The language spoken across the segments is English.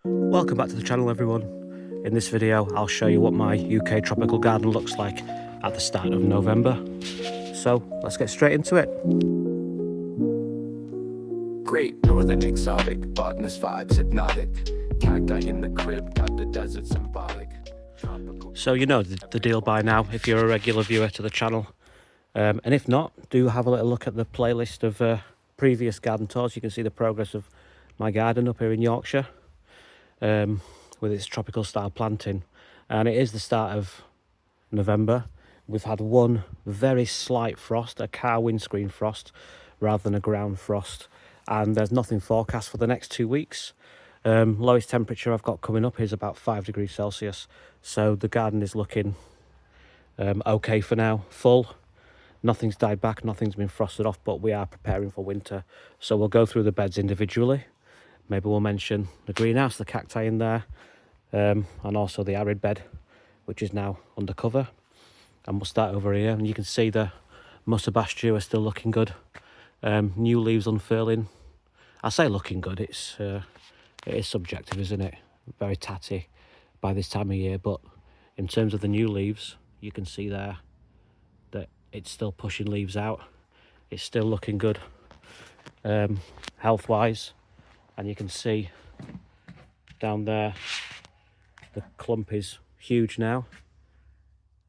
Welcome back to the channel, everyone. In this video I'll show you what my UK tropical garden looks like at the start of November. So let's get straight into it. Great northern exotic, botanist vibes hypnotic. Cacti in the crib, got the desert symbolic. Tropical. So you know the deal by now if you're a regular viewer to the channel. And if not, do have a little look at the playlist of previous garden tours. You can see the progress of my garden up here in Yorkshire with its tropical style planting. And it is the start of November. We've had one very slight frost, a car windscreen frost rather than a ground frost. And there's nothing forecast for the next 2 weeks. Lowest temperature I've got coming up is about 5 degrees Celsius. So the garden is looking okay for now, full. Nothing's died back, nothing's been frosted off, but we are preparing for winter. So we'll go through the beds individually. Maybe we'll mention the greenhouse, the cacti in there, and also the arid bed, which is now under cover. And we'll start over here, and you can see the Musa Basjoo are still looking good. New leaves unfurling. I say looking good, it is subjective, isn't it? Very tatty by this time of year, but in terms of the new leaves, you can see there that it's still pushing leaves out. It's still looking good health-wise, and you can see down there the clump is huge now.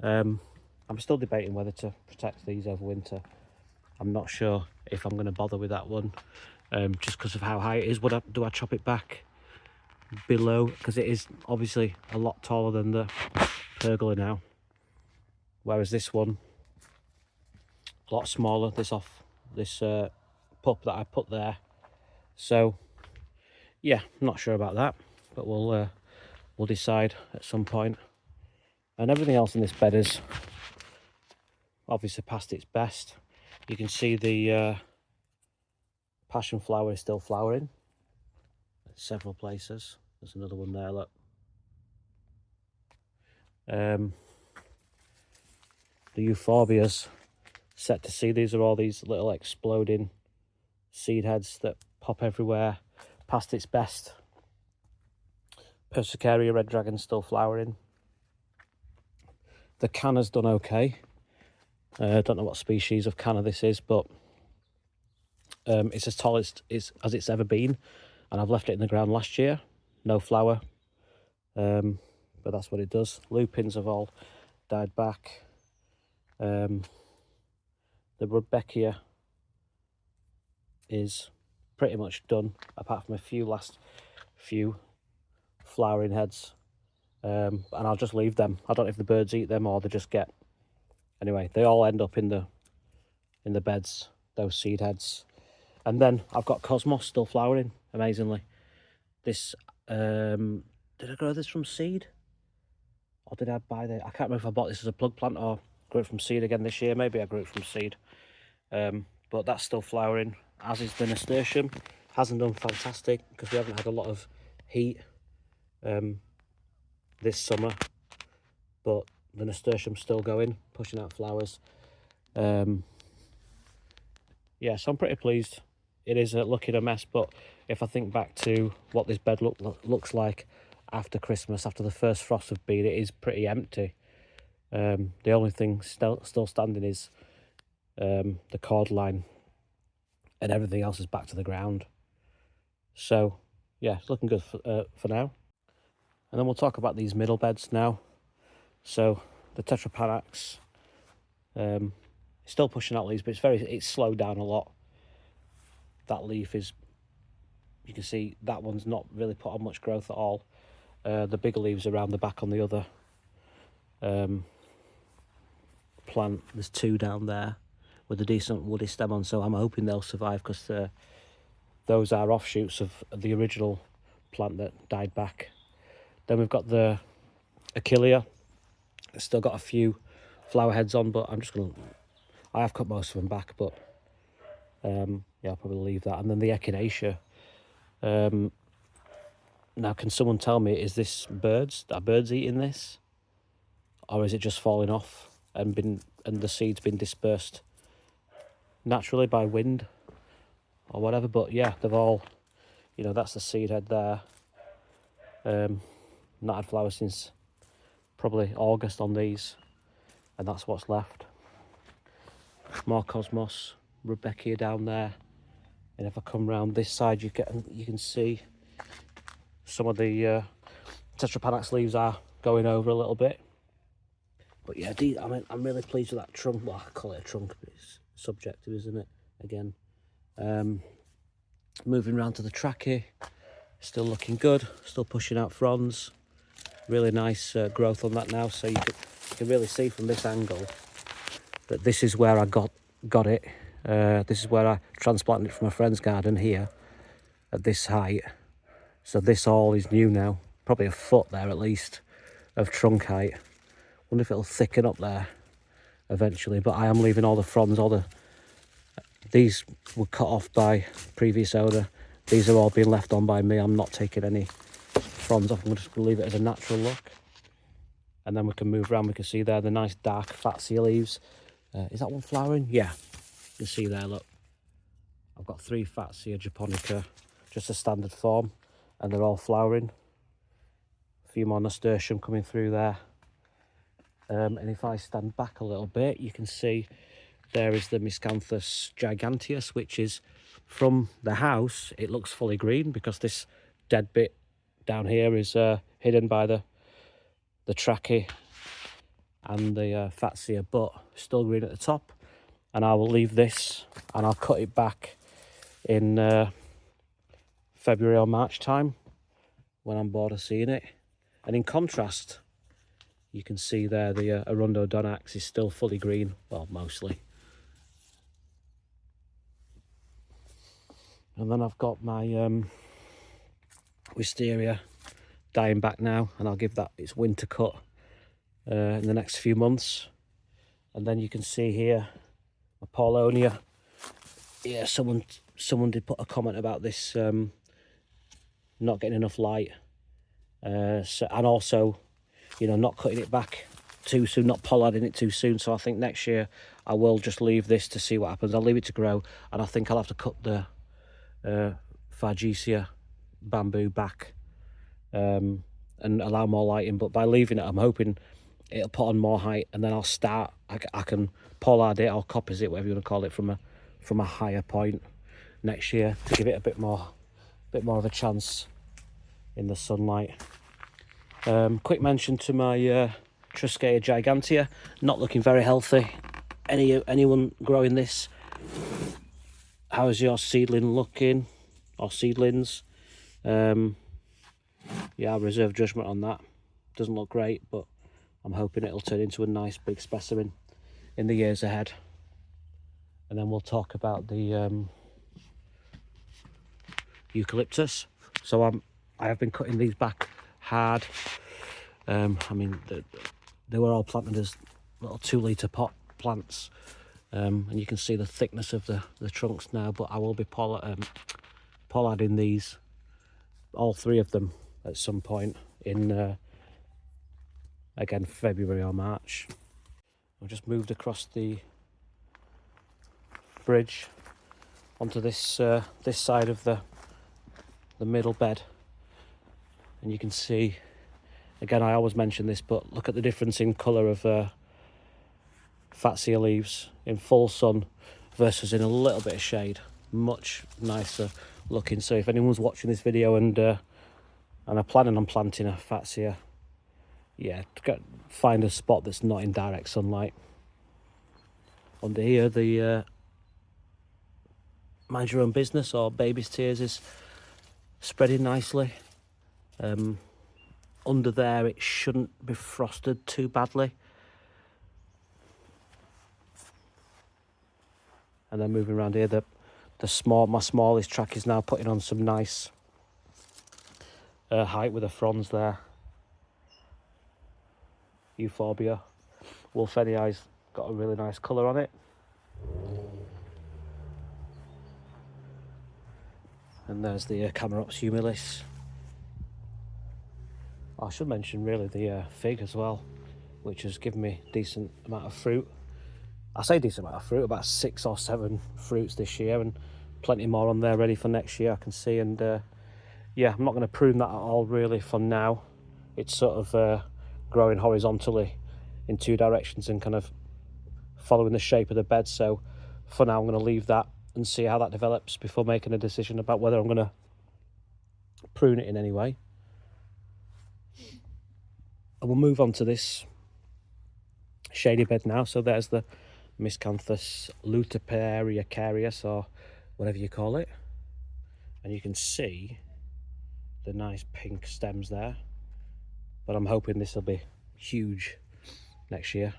I'm still debating whether to protect these over winter. I'm not sure if I'm going to bother with that one, just because of how high it is. Do I chop it back below? Because it is obviously a lot taller than the pergola now, whereas this one a lot smaller. This pup that I put there. So yeah, I'm not sure about that, but we'll decide at some point. And everything else in this bed is obviously past its best. You can see the passion flower is still flowering at several places. There's another one there, look. The euphorbias set to seed. These are all these little exploding seed heads that pop everywhere, past its best. Persicaria red dragon still flowering. The canna's done okay. I don't know what species of canna this is, but it's as tall as it's ever been, and I've left it in the ground last year. No flower, but that's what it does. Lupins have all died back. The Rudbeckia is pretty much done, apart from a few flowering heads, and I'll just leave them. I don't know if the birds eat them or they just get... Anyway, they all end up in the beds, those seed heads. And then I've got Cosmos still flowering, amazingly. This, did I grow this from seed? Or did I buy I can't remember if I bought this as a plug plant or grew it from seed again this year. Maybe I grew it from seed. But that's still flowering, as is the nasturtium. Hasn't done fantastic because we haven't had a lot of heat this summer. But the nasturtium's still going, pushing out flowers. Yeah, so I'm pretty pleased. It is looking a mess, but if I think back to what this bed looks like after Christmas, after the first frost have been, it is pretty empty. The only thing still standing is the cord line, and everything else is back to the ground. So yeah, it's looking good for now. And then we'll talk about these middle beds now. So the Tetrapanax is still pushing out leaves, but it's slowed down a lot. That leaf is, you can see that one's not really put on much growth at all. The bigger leaves around the back on the other plant. There's two down there with a decent woody stem on, so I'm hoping they'll survive, because those are offshoots of the original plant that died back. Then we've got the Achillea. It's still got a few flower heads on, but I have cut most of them back, but yeah, I'll probably leave that. And then the Echinacea. Now, can someone tell me, is this are birds eating this, or is it just falling off and the seeds been dispersed naturally by wind or whatever? But yeah, they've all, that's the seed head there. Not had flowers since probably August on these, and that's what's left. More Cosmos, Rebecca down there, and if I come round this side, you can see some of the Tetrapanax leaves are going over a little bit. But yeah, I'm really pleased with that trunk. Well, I call it a trunk, but it's subjective, isn't it? Again, moving round to the Trachy, still looking good, still pushing out fronds. Really nice growth on that now, so you can really see from this angle that this is where I got it. This is where I transplanted it from a friend's garden here at this height. So this all is new now, probably a foot there at least of trunk height. Wonder if it'll thicken up there eventually, but I am leaving all the fronds, these were cut off by previous owner. These are all being left on by me. I'm not taking any fronds off. I'm just going to leave it as a natural look. And then we can move around. We can see there the nice dark Fatsia leaves. Is that one flowering? Yeah, you can see there, look. I've got 3 Fatsia Japonica, just a standard form, and they're all flowering. A few more nasturtium coming through there. And if I stand back a little bit, you can see there is the Miscanthus giganteus, which is from the house. It looks fully green because this dead bit down here is hidden by the Trachy and the Fatsia, but still green at the top. And I will leave this and I'll cut it back in February or March time when I'm bored of seeing it. And in contrast, you can see there the Arundodonax is still fully green, well, mostly. And then I've got my wisteria dying back now, and I'll give that its winter cut in the next few months. And then you can see here my Paulownia. Yeah, someone did put a comment about this not getting enough light, and also, you know, not cutting it back too soon, not pollarding it too soon. So I think next year I will just leave this to see what happens. I'll leave it to grow, and I think I'll have to cut the Fargesia bamboo back and allow more lighting. But by leaving it, I'm hoping it'll put on more height, and then I'll start. I can pollard it or coppice it, whatever you want to call it, from a higher point next year to give it a bit more of a chance in the sunlight. Quick mention to my Trachycarpus gigantea, not looking very healthy. Anyone growing this? How is your seedling looking, or seedlings? Yeah, I reserve judgment on that. Doesn't look great, but I'm hoping it'll turn into a nice big specimen in the years ahead. And then we'll talk about the Eucalyptus. So I have been cutting these back hard. I mean, they were all planted as little 2-litre pot plants, and you can see the thickness of the trunks now. But I will be pollarding these, all 3 of them, at some point in again February or March. I've just moved across the bridge onto this this side of the middle bed, and you can see, again, I always mention this, but look at the difference in colour of Fatsia leaves in full sun versus in a little bit of shade. Much nicer looking. So if anyone's watching this video and are planning on planting a Fatsia, yeah, find a spot that's not in direct sunlight. Under here, the Mind Your Own Business, or Baby's Tears, is spreading nicely. Under there, it shouldn't be frosted too badly. And then moving around here, my smallest track is now putting on some nice height with the fronds there. Euphorbia, Wolfenia's got a really nice colour on it. And there's the Camerops humilis. I should mention really the fig as well, which has given me a decent amount of fruit. I say decent amount of fruit, about 6 or 7 fruits this year, and plenty more on there ready for next year, I can see. And yeah, I'm not going to prune that at all really for now. It's sort of growing horizontally in two directions and kind of following the shape of the bed. So for now, I'm going to leave that and see how that develops before making a decision about whether I'm going to prune it in any way. And we'll move on to this shady bed now. So there's the Miscanthus luteparia, or whatever you call it. And you can see the nice pink stems there. But I'm hoping this will be huge next year.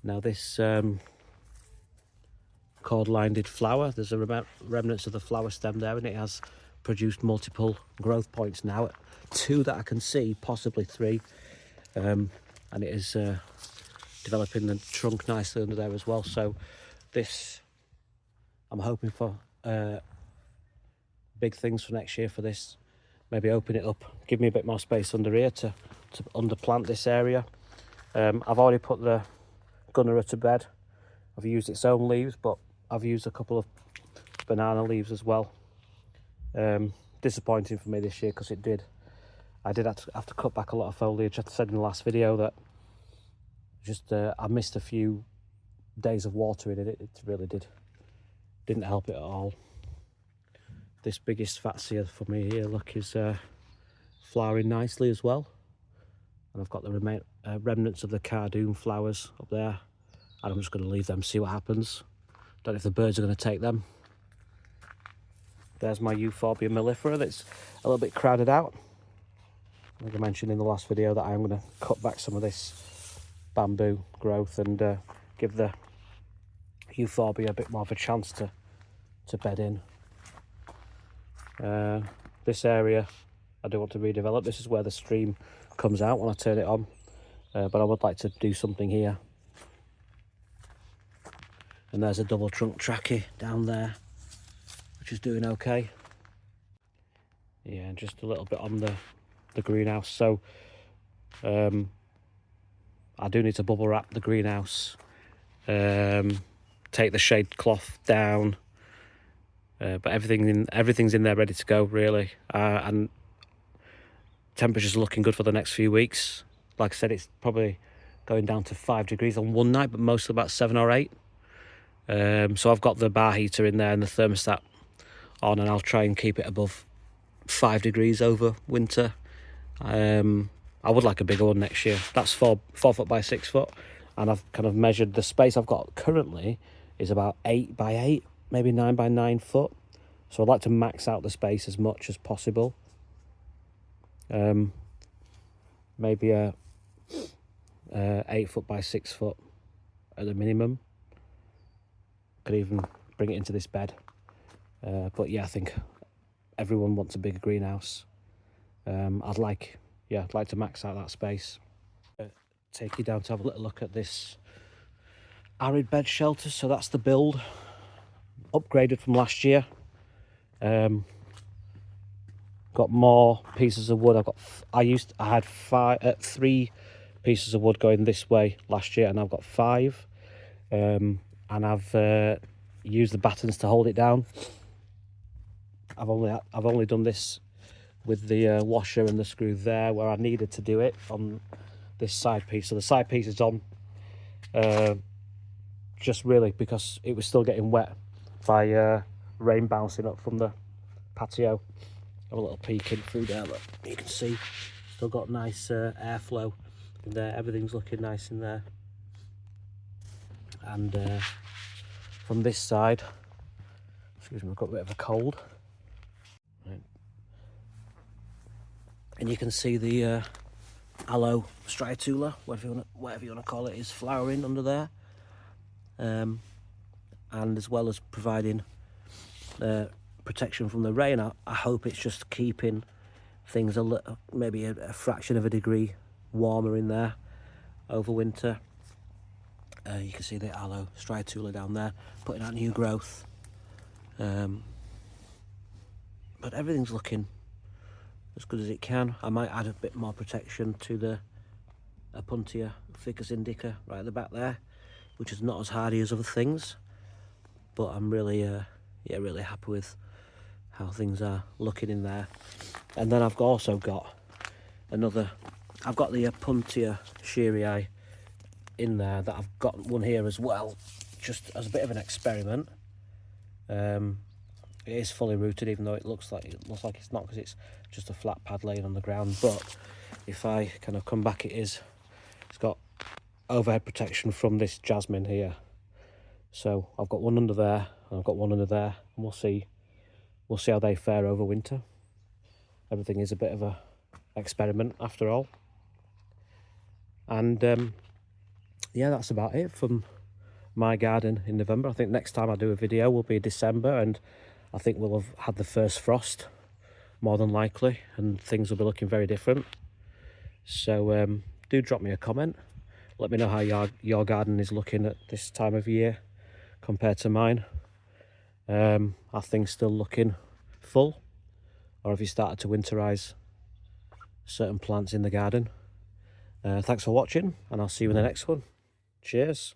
Now this cord-lined flower, there's a remnants of the flower stem there, and it has produced multiple growth points now. 2 that I can see, possibly 3. And it is developing the trunk nicely under there as well. So this, I'm hoping for big things for next year for this. Maybe open it up, give me a bit more space under here to underplant this area. I've already put the Gunnera to bed. I've used its own leaves, but I've used a couple of banana leaves as well. Disappointing for me this year because I did have to cut back a lot of foliage. I said in the last video that just I missed a few days of watering it. It really didn't help it at all. This biggest Fatsia for me here, look, is flowering nicely as well. And I've got the remnants of the cardoon flowers up there. And I'm just going to leave them, see what happens. Don't know if the birds are going to take them. There's my Euphorbia mellifera that's a little bit crowded out. Like I mentioned in the last video that I'm going to cut back some of this bamboo growth and give the Euphorbia a bit more of a chance to bed in. This area I do want to redevelop. This is where the stream comes out when I turn it on, but I would like to do something here. And there's a double trunk trachy down there, which is doing okay. Yeah, just a little bit on the greenhouse. So I do need to bubble wrap the greenhouse, take the shade cloth down, but everything's in there ready to go really. And temperatures are looking good for the next few weeks. Like I said, it's probably going down to 5 degrees on one night, but mostly about 7 or 8. So I've got the bar heater in there and the thermostat on, and I'll try and keep it above 5 degrees over winter. I would like a bigger one next year. That's 4 foot by 6 foot, and I've kind of measured the space I've got currently is about 8 by 8, maybe 9 by 9 foot. So I'd like to max out the space as much as possible. Maybe a 8 foot by 6 foot at the minimum. Could even bring it into this bed. But yeah, I think everyone wants a bigger greenhouse. I'd like to max out that space. Take you down to have a little look at this Arid bed shelter. So that's the build, upgraded from last year. Got more pieces of wood. I had 3 pieces of wood going this way last year, and I've got 5. And I've used the battens to hold it down. I've only done this with the washer and the screw there where I needed to do it on this side piece. So the side piece is on just really because it was still getting wet by rain bouncing up from the patio. Have a little peek in through there, but you can see still got nice airflow in there. Everything's looking nice in there. And from this side, excuse me, I've got a bit of a cold. Right. And you can see the aloe striatula, whatever you want to call it, is flowering under there. And as well as providing protection from the rain, I hope it's just keeping things maybe a fraction of a degree warmer in there over winter. You can see the aloe striatula down there, putting out new growth. But everything's looking as good as it can. I might add a bit more protection to the Apuntia ficus indica right at the back there, which is not as hardy as other things. But I'm really, yeah, really happy with how things are looking in there. And then I've also got another, I've got the Puntia Shearii in there, that I've got one here as well, just as a bit of an experiment. It is fully rooted, even though it looks like it's not, because it's just a flat pad laying on the ground. But if I kind of come back, it's got overhead protection from this jasmine here. So I've got one under there, and I've got one under there, and we'll see how they fare over winter. Everything is a bit of a experiment after all. And yeah, that's about it from my garden in November. I think next time I do a video will be December, and I think we'll have had the first frost, more than likely, and things will be looking very different. So do drop me a comment. Let me know how your garden is looking at this time of year compared to mine. Are things still looking full, or have you started to winterize certain plants in the garden? Thanks for watching, and I'll see you in the next one. Cheers.